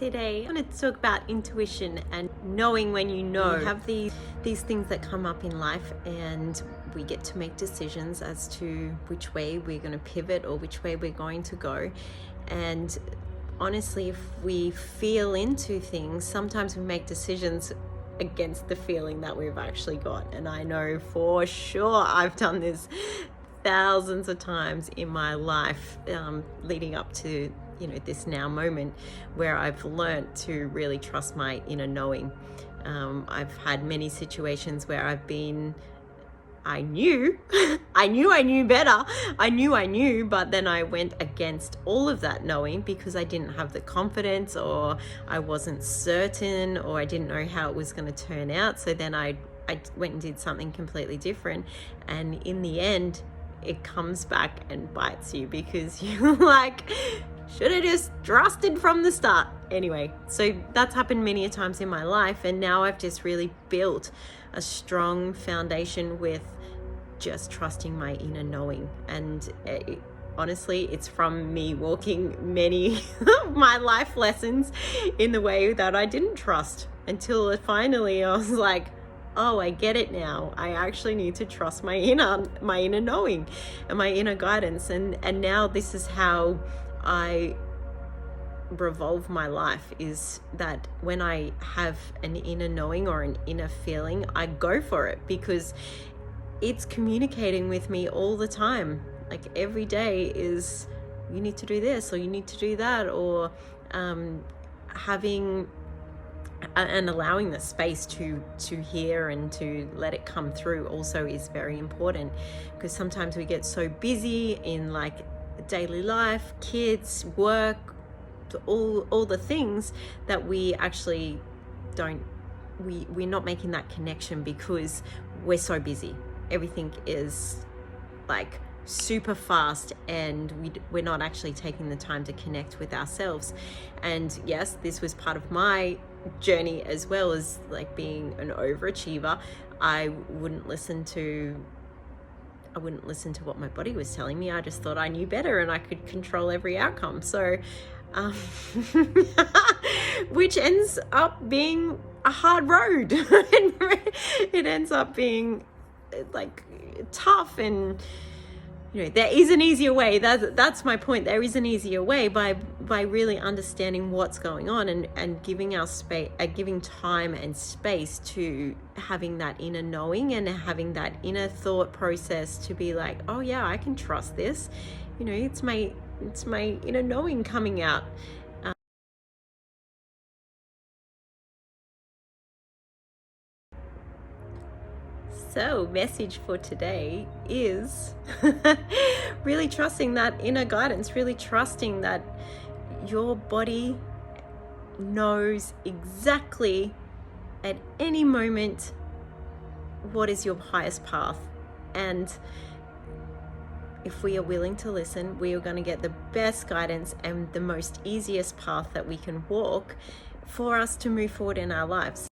Today I want to talk about intuition and knowing when you know. We have these things that come up in life, and we get to make decisions as to which way we're going to pivot or which way we're going to go. And honestly, if we feel into things, sometimes we make decisions against the feeling that we've actually got. And I know for sure I've done this thousands of times in my life, leading up to this now moment where I've learned to really trust my inner knowing. I've had many situations where I knew better. I knew, but then I went against all of that knowing because I didn't have the confidence, or I wasn't certain, or I didn't know how it was going to turn out. So then I went and did something completely different. And in the end, it comes back and bites you because you're like, should have just trusted from the start. Anyway, so that's happened many a times in my life, and now I've just really built a strong foundation with just trusting my inner knowing. And honestly, it's from me walking many of my life lessons in the way that I didn't trust, until finally I was like, oh, I get it now. I actually need to trust my inner knowing and my inner guidance. And now this is how I revolve my life, is that when I have an inner knowing or an inner feeling, I go for it because it's communicating with me all the time. Like every day is, you need to do this or you need to do that, or having and allowing the space to hear and to let it come through also is very important, because sometimes we get so busy in like daily life, kids, work, all the things that we actually we're not making that connection because we're so busy. Everything is like super fast, and we're not actually taking the time to connect with ourselves. And yes, this was part of my journey as well, as like being an overachiever. I wouldn't listen to what my body was telling me. I just thought I knew better and I could control every outcome. So which ends up being a hard road. It ends up being like tough, and there is an easier way. That's my point. There is an easier way by really understanding what's going on and giving giving time and space to having that inner knowing and having that inner thought process to be like, oh yeah, I can trust this. It's my inner knowing coming out. So, message for today is really trusting that inner guidance, really trusting that your body knows exactly at any moment what is your highest path. And if we are willing to listen, we are going to get the best guidance and the most easiest path that we can walk for us to move forward in our lives.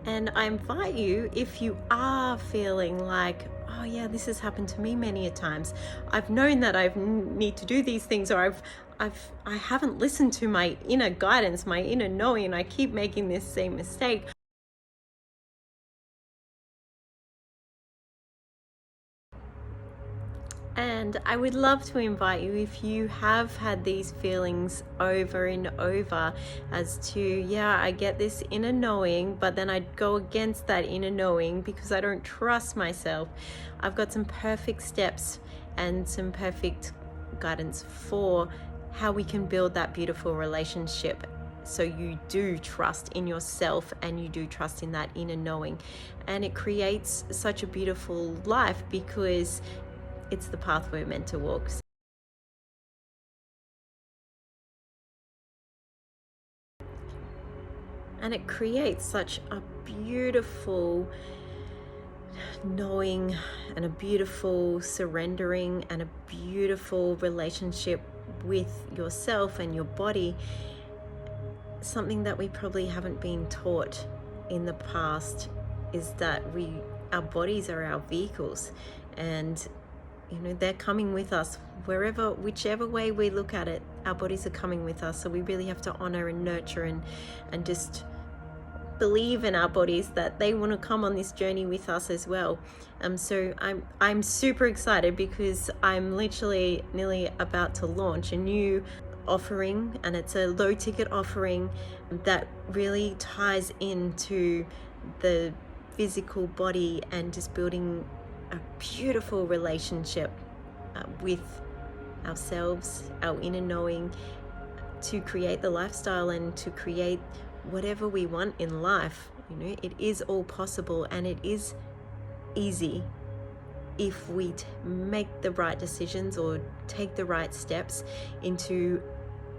And I invite you, if you are feeling like, oh yeah, this has happened to me many a times, I've known that I need to do these things, or I haven't listened to my inner guidance, my inner knowing, and I keep making this same mistake. And I would love to invite you, if you have had these feelings over and over as to, yeah, I get this inner knowing, but then I go against that inner knowing because I don't trust myself. I've got some perfect steps and some perfect guidance for how we can build that beautiful relationship, so you do trust in yourself and you do trust in that inner knowing. And it creates such a beautiful life because it's the path we're meant to walk. And it creates such a beautiful knowing and a beautiful surrendering and a beautiful relationship with yourself and your body, something that we probably haven't been taught in the past is that our bodies are our vehicles, and you know, they're coming with us whichever way we look at it. Our bodies are coming with us, so we really have to honor and nurture and just believe in our bodies that they want to come on this journey with us as well. So I'm super excited because I'm literally nearly about to launch a new offering, and it's a low ticket offering that really ties into the physical body and just building a beautiful relationship with ourselves, our inner knowing, to create the lifestyle and to create whatever we want in life. You know, it is all possible, and it is easy if we make the right decisions or take the right steps into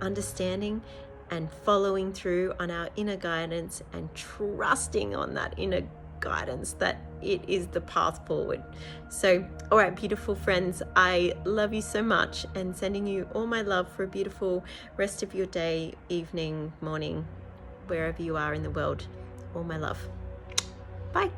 understanding and following through on our inner guidance and trusting on that inner guidance that it is the path forward. So, all right, beautiful friends, I love you so much, and sending you all my love for a beautiful rest of your day, evening, morning, wherever you are in the world. All my love. Bye.